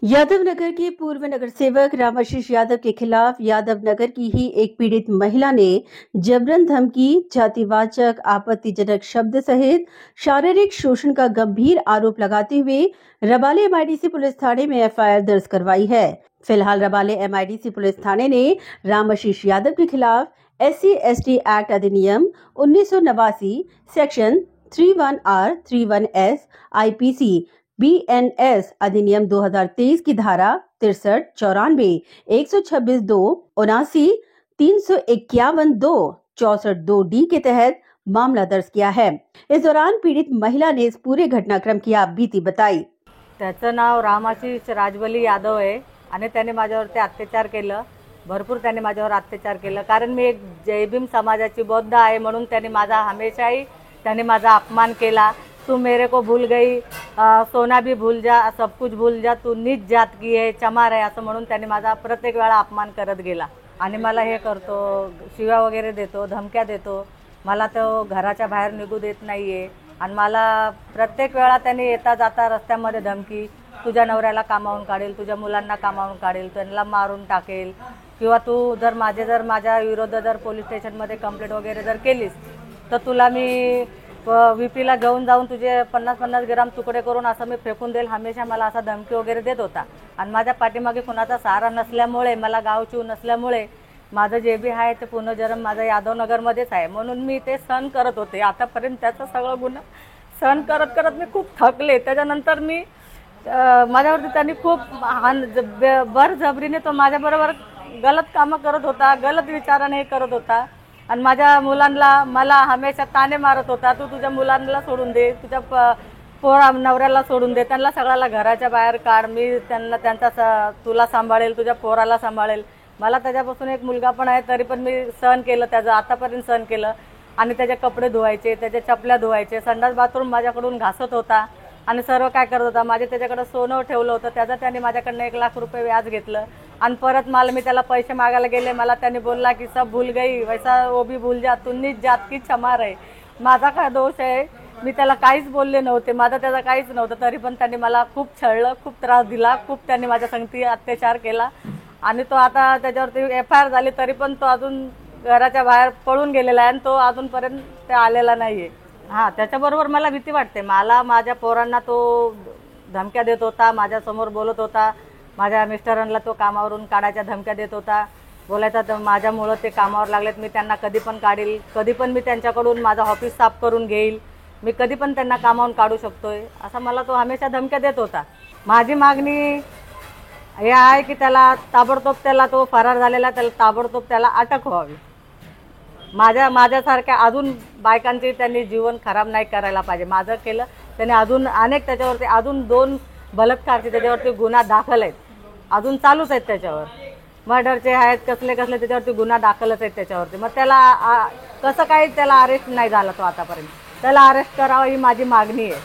यादव नगर के पूर्व नगर सेवक रामाशीष यादव के खिलाफ यादव नगर की ही एक पीड़ित महिला ने जबरन धमकी, जातिवाचक आपत्तिजनक शब्द सहित शारीरिक शोषण का गंभीर आरोप लगाते हुए रबाले एमआईडीसी पुलिस थाने में एफआईआर दर्ज करवाई है। फिलहाल रबाले एमआईडीसी पुलिस थाने ने रामाशीष यादव के खिलाफ SC/ST एक्ट अधिनियम 1989 section 31R 31S IPC BNS अधिनियम 2023 की धारा 63, 94, 126, 2, 79, 351, 2, 64, 2D के तहत मामला दर्ज किया है। इस दौरान पीड़ित महिला ने इस पूरे घटनाक्रम की आपबीती बताई। त्याचं नाव रामाशीष राजवली यादव आहे आणि त्याने माझ्यावरती अत्याचार केलं। भरपूर त्याने माझ्यावर अत्याचार केलं कारण मी एक जयभीम समाजाची बौद्ध आहे म्हणून त्याने माझा हमेशाही त्याने माझा अपमान केला। तू मेरे को भूल गई, सोना भी भूल जा, सब कुछ भूल जा, तू नीच जात की है, चमार आहे असं म्हणून त्याने माझा प्रत्येक वेळा अपमान करत गेला आणि मला हे करतो, शिव्या वगैरे देतो, धमक्या देतो। मला तो घराच्या बाहेर निघू देत नाहीये आणि मला प्रत्येक वेळा त्याने येता जाता रस्त्यामध्ये धमकी, तुझ्या नवऱ्याला कामावून काढेल, तुझ्या मुलांना कामावून काढेल, त्यांना मारून टाकेल किंवा तू जर माझ्या विरोधात जर पोलीस स्टेशनमध्ये कंप्लेंट वगैरे जर केलीस तर तुला मी VPला घेऊन जाऊन तुझे 50-50 ग्राम तुकडे करून असं मी फेकून देईल। हमेशा मला असा धमकी वगैरे देत होता आणि माझ्या पाठीमागे कुणाचा सहारा नसल्यामुळे, मला गावची नसल्यामुळे माझं जे बी आहे ते पुनर्जन्म माझा यादव नगरमध्येच आहे म्हणून मी ते सहन करत होते। आतापर्यंत त्याचा सगळा गुन्हा सहन करत करत मी खूप थकले। त्याच्यानंतर मी माझ्यावरती त्यांनी खूप बळजबरीने तो माझ्याबरोबर गलत कामं करत होता, गलत विचाराने करत होता आणि माझ्या मुलांना मला हमेशा ताने मारत होता। तू तुझ्या मुलांना सोडून दे, तुझ्या नवऱ्याला सोडून दे, त्यांना सगळ्याला घराच्या बाहेर काढ, मी तुला सांभाळेल, तुझ्या पोराला सांभाळेल। मला त्याच्यापासून एक मुलगा पण आहे तरी पण मी सहन केलं, त्याचं आतापर्यंत सहन केलं आणि त्याचे कपडे धुवायचे, त्याच्या चपल्या धुवायचे, संडास बाथरूम माझ्याकडून घासत होता आणि सर्व काय करत होता। माझे त्याच्याकडे सोनं ठेवलं होतं, त्याचं त्याने माझ्याकडनं 1 लाख रुपये व्याज घेतलं आणि परत मी त्याला पैसे मागायला गेले, मला त्याने बोलला की सब भूल गई, वैसा वो भी भूल जा, तू नीच जात की चमार आहे। माझा काय दोष आहे? मी त्याला काहीच बोलले नव्हते, माझा त्याचा काहीच नव्हतं तरी पण त्यांनी मला खूप छळलं, खूप त्रास दिला, खूप त्यांनी माझ्या संगती अत्याचार केला आणि तो आता त्याच्यावरती FIR झाली तरी पण तो अजून घराच्या बाहेर पळून गेलेला आहे आणि तो अजूनपर्यंत ते आलेला नाहीये। हां, त्याच्याबरोबर मला भीती वाटते। मला माझ्या पोरांना तो धमक्या देत होता, माझ्यासमोर बोलत होता, माझ्या मिस्टरांना तो कामावरून काढायच्या धमक्या देत होता, बोलायचा तर माझ्यामुळं ते कामावर लागलेत, मी त्यांना कधी पण काढील, कधी पण मी त्यांच्याकडून माझं ऑफिस साफ करून घेईल, मी कधी पण त्यांना कामावरून काढू शकतोय असं मला तो हमेशा धमक्या देत होता। माझी मागणी हे आहे की त्याला ताबडतोब तो फरार झालेला त्याला ताबडतोब त्याला अटक व्हावी। माझ्यासारख्या अजून बायकांचे त्यांनी जीवन खराब नाही करायला पाहिजे। माझं केलं त्याने, अजून अनेक त्याच्यावरती अजून 2 बलात्कारचे त्याच्यावरती गुन्हा दाखल आहेत, अजून चालूच आहेत त्याच्यावर, मर्डरचे आहेत, कसले त्याच्यावरती गुन्हा दाखलच आहेत त्याच्यावरती। मग त्याला कसं काही त्याला अरेस्ट नाही झाला तो आतापर्यंत, त्याला अरेस्ट करावं ही माझी मागणी आहे।